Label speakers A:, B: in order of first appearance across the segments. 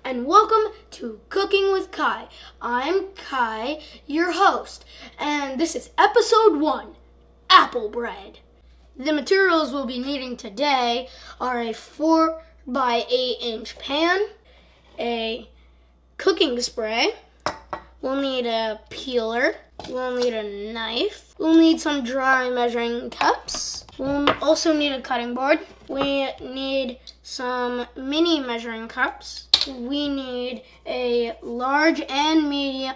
A: and welcome to Cooking with Kai. I'm Kai, your host, and this is episode 1, apple bread. The materials we'll be needing today are a 4 by 8 inch pan, a cooking spray, we'll need a peeler, we'll need a knife, we'll need some dry measuring cups, we'll also need a cutting board, we need some mini measuring cups, we need a large and medium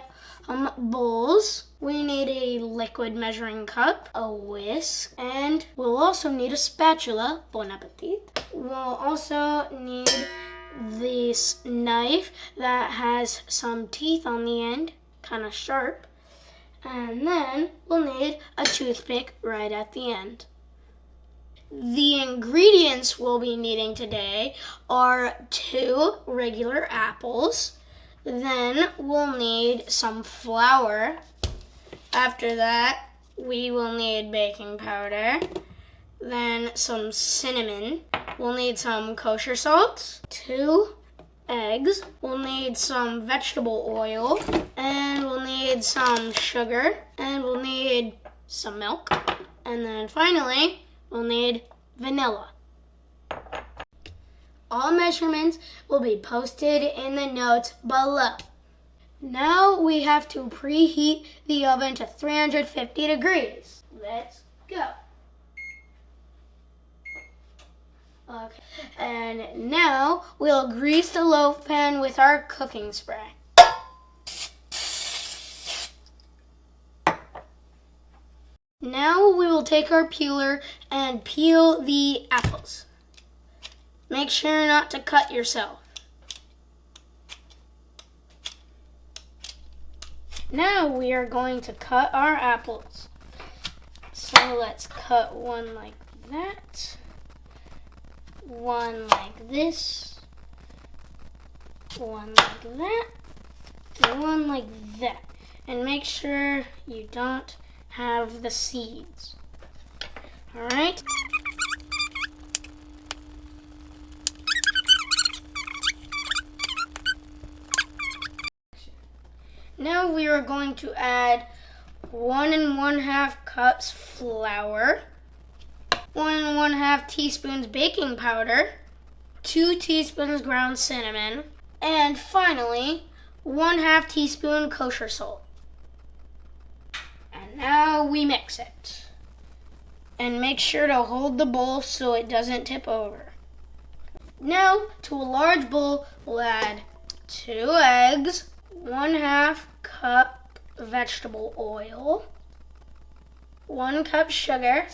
A: bowls, we need a liquid measuring cup, a whisk, and we'll also need a spatula. Bon appetit. We'll also need this knife that has some teeth on the end, kind of sharp, and then we'll need a toothpick right at the end. The ingredients we'll be needing today are 2 regular apples, then we'll need some flour. After that, we will need baking powder, then some cinnamon, we'll need some kosher salt, 2 eggs, we'll need some vegetable oil, and we'll need some sugar, and we'll need some milk, and then finally, we'll need vanilla. All measurements will be posted in the notes below. Now we have to preheat the oven to 350 degrees. Let's go. Okay, and now we'll grease the loaf pan with our cooking spray. Now we will take our peeler and peel the apples. Make sure not to cut yourself. Now we are going to cut our apples. So let's cut one like that, one like this, one like that, and one like that. And make sure you don't have the seeds. All right? Now we are going to add 1 1/2 cups flour, 1 1/2 teaspoons baking powder, 2 teaspoons ground cinnamon, and finally 1/2 teaspoon kosher salt. And now we mix it. And make sure to hold the bowl so it doesn't tip over. Now to a large bowl we'll add 2 eggs, 1/2 cup vegetable oil, 1 cup sugar,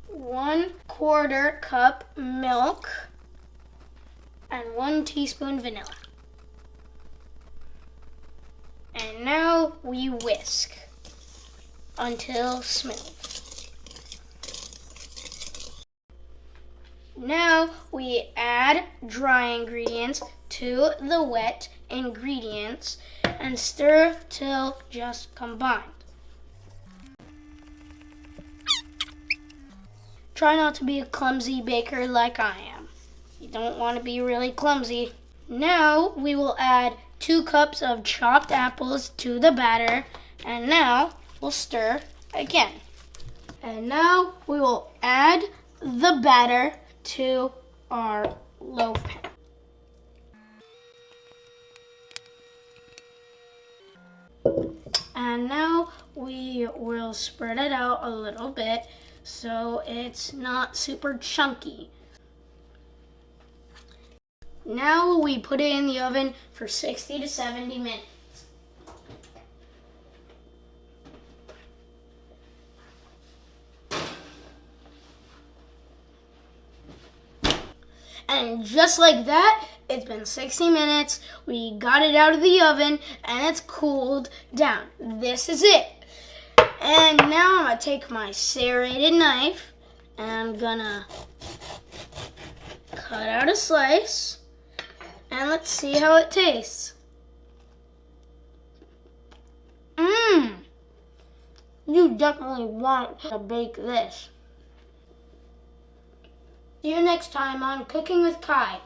A: 1/4 cup milk, and 1 teaspoon vanilla. And now we whisk until smooth. Now we add dry ingredients to the wet ingredients and stir till just combined. Try not to be a clumsy baker like I am. You don't want to be really clumsy. Now we will add 2 cups of chopped apples to the batter, and now we'll stir again. And now we will add the batter to our loaf pan. And now we will spread it out a little bit so it's not super chunky. Now we put it in the oven for 60 to 70 minutes. And just like that, it's been 60 minutes. We got it out of the oven and it's cooled down. This is it. And now I'm going to take my serrated knife and I'm going to cut out a slice. And let's see how it tastes. You definitely want to bake this. See you next time on Cooking with Kai.